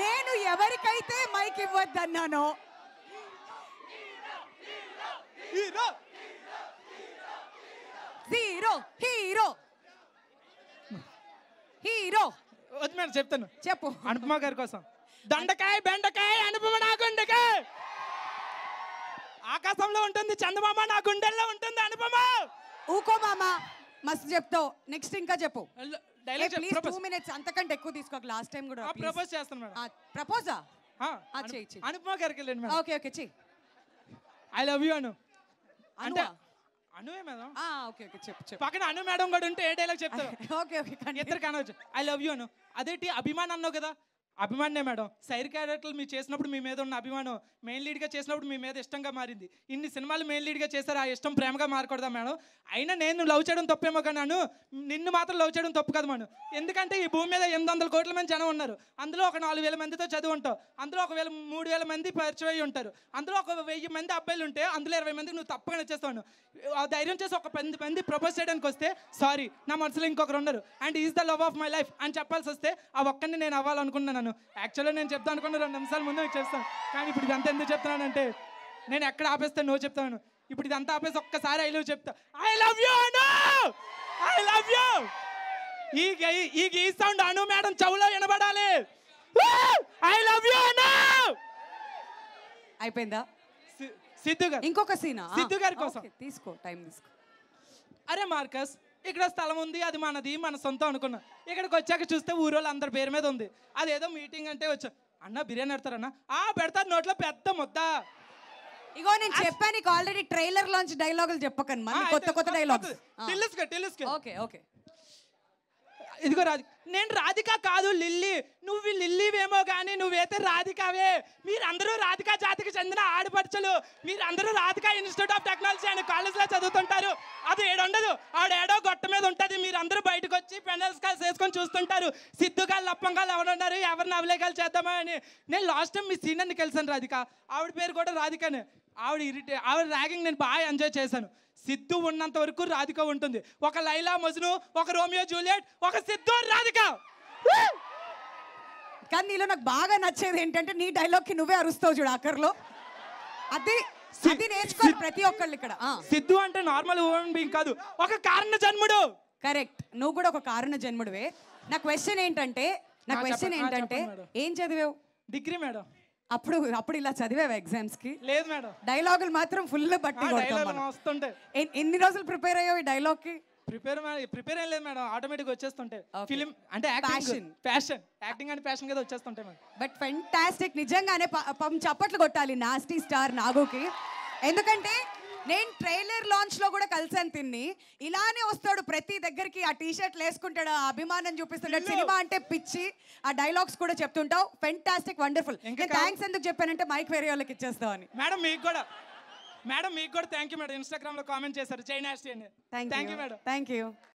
నేను ఎవరికైతే mic ఇవ్వద్దన్నానో hero hero hero వద్దు మేడం చెప్తాను. చెప్పు. అనుపమ గారి కోసం దొండకాయ బెండకాయ అనుపమ నా గుండెకాయ, ఆకాశంలో ఉంటుంది చందమామ నా గుండెల్లో ఉంటుంది అనుపమ. ఊకో మామా మస్తు చెప్తావు. నెక్స్ట్ ఇంకా చెప్పు. ప్లీజ్ 2 minutes అంతకంటే ఎక్కువ తీసుకోక. లాస్ట్ టైం కూడా ప్రపోజ్ చేస్తాను మేడం. ప్రపోజా? అనుపమ గారికి వెళ్ళండి మేడం. ఓకే ఓకే చెయ్యి. ఐ లవ్ యూ అను. అంటే అనువే మేడం. ఓకే ఓకే చెప్పు చెప్పు. పక్కన అను మేడం కూడా ఉంటే ఏ డైలాగ్ చెప్తారు? ఓకే ఓకే ఇద్దరు కనవచ్చు. ఐ లవ్ యూ అను. అదేంటి అభిమాన్ అన్నావు కదా? అభిమానే మేడం. సైడ్ క్యారెక్టర్లు మీరు చేసినప్పుడు మీ మీద ఉన్న అభిమానం మెయిన్ లీడ్గా చేసినప్పుడు మీ మీద ఇష్టంగా మారింది. ఇన్ని సినిమాలు మెయిన్ లీడ్గా చేశారు, ఆ ఇష్టం ప్రేమగా మారకూడదా మేడం? అయినా నేను లవ్ చేయడం తప్పేమో కానీ నిన్ను మాత్రం లవ్ చేయడం తప్పు కదా మేడం. ఎందుకంటే ఈ భూమి మీద 800 కోట్ల మంది జనం ఉన్నారు. అందులో ఒక 4000 మందితో చదువు ఉంటావు, అందులో 3000 మంది పరిచయం అయ్యి ఉంటారు, అందులో ఒక 1000 మంది అబ్బాయిలు ఉంటే అందులో 20 మందికి నువ్వు తప్పగా నచ్చేస్తావు. ఆ ధైర్యం చేసి ఒక 10 మంది ప్రపోజ్ చేయడానికి వస్తే సారీ నా మనసులో ఇంకొకరు ఉన్నారు and is the love of my life అని చెప్పాల్సి వస్తే ఆ ఒక్కడిని నేను అవ్వాలనుకున్నాను. యాక్చువల్గా నేను చెప్తాను అనుకున్న 2 నిమిషాల ముందు చేస్తాను, కానీ ఇప్పుడు ఇదంతా ఎందుకు చెప్తున్నానంటే నేను ఎక్కడ ఆపేస్తే నువ్వు చెప్తాను. ఇప్పుడు ఇదంతా ఆపేసి ఒక్కసారి ఐ లవ్ చెప్తా. I love you Anu, I love you. ఈ సౌండ్ అను మేడం చెవులో వినబడాలి. ఐ లవ్ యూ అను. అయిపోయిందా? సిద్ధు గారు ఇంకొక సీనా? సిద్ధు గారి కోసం తీసుకో, టైం తీసుకో. అరే మార్కస్, ఇక్కడ స్థలం ఉంది, అది మనది, మన సొంతం అనుకున్నా. ఇక్కడికి వచ్చాక చూస్తే ఊరోళ్ళు అందరి పేరు మీద ఉంది. అదేదో మీటింగ్ అంటే వచ్చా. అన్న బిర్యానీ పెడతారన్నా? పెడతారు, నోట్లో పెద్ద ముద్ద. ఇగో నేను చెప్పాను నీకు ఆల్రెడీ ట్రైలర్ లాంచ్ డైలాగులు చెప్పకండి, మన కొత్త డైలాగ్స్. తెలుసుకో. Okay okay. ఇదిగో నేను రాధిక కాదు లిల్లీ. నువ్వు లిల్లీవేమో కానీ నువ్వైతే రాధికావే. మీరందరూ రాధికా జాతికి చెందిన ఆడపడుచులు. మీరందరూ రాధికా ఇన్స్టిట్యూట్ ఆఫ్ టెక్నాలజీ అనే కాలేజ్లో చదువుతుంటారు. అది ఏడుండదు, ఆడేడో గొట్ట మీద ఉంటుంది. మీరందరూ బయటకు వచ్చి పెనల్స్ కాల్స్ వేసుకొని చూస్తుంటారు. సిద్ధుగాళ్ళు లప్పంగాళ్ళు ఎవరున్నారు, ఎవరిని అవలేగాలు చేద్దామా అని. నేను లాస్ట్ టైం మీ సీనియర్ని కలిసాను రాధిక, ఆవిడ పేరు కూడా రాధికనే. ఆవిడ ర్యాగింగ్ నేను బాగా ఎంజాయ్ చేశాను. సిద్ధు ఉన్నంత వరకు రాధిక ఉంటుంది. ఒక లైలా మజ్ను, ఒక రోమియో జూలియట్, ఒక సిద్ధు రాధిక. కానీ నీలో నాకు బాగా నచ్చేది ఏంటంటే నీ డైలాగ్కి నువ్వే అరుస్తావు చూడు ఆఖర్లో. అది నేర్చుకోవాలి ప్రతి ఒక్కళ్ళు ఇక్కడ. సిద్ధు అంటే నార్మల్ హ్యూమన్ బీయింగ్ కాదు, ఒక కారణ జన్ముడు. కరెక్ట్, నువ్వు కూడా ఒక కారణ జన్ముడివే. నా క్వశ్చన్ ఏంటంటే ఏం చదివావు? Degree madam. అప్పుడు ఇలా చదివావా ఎగ్జామ్స్ కి? లేదు మేడం. డైలాగులు మాత్రం ఫుల్ బట్టి వస్తుంటాయి. ఎన్ని రోజులు ప్రిపేర్ అయ్యావు ఈ డైలాగ్ కి? ప్రిపేర్ ఏం లేదు మేడం, ఆటోమేటిక్ వచ్చేస్తుంటాయి. ఫిలిం అంటే ప్యాషన్, యాక్టింగ్ అంటే ప్యాషన్ కదా వచ్చేస్తుంటాయి మేడం. బట్ ఫెంటాస్టిక్, నిజంగానే చప్పట్లు కొట్టాలి నాస్టీ స్టార్ నాగుకి. ఎందుకంటే నేను ట్రైలర్ లాంచ్ లో కూడా కలిసాను తిన్ని. ఇలానే వస్తాడు ప్రతి దగ్గరికి, ఆ టీషర్ట్లు వేసుకుంటాడు, ఆ అభిమానం చూపిస్తుంటాడు, సినిమా అంటే పిచ్చి, ఆ డైలాగ్స్ కూడా చెప్తుంటావు. Fantastic, wonderful. థ్యాంక్స్ ఎందుకు చెప్పానంటే మైక్ వేరే వాళ్ళకి ఇచ్చేస్తావని. మేడం మీకు కూడా థ్యాంక్ యూ మేడం. ఇన్స్టాగ్రామ్ లో కామెంట్ చేశారు చైనాస్టీ అని. Thank you madam. Thank you.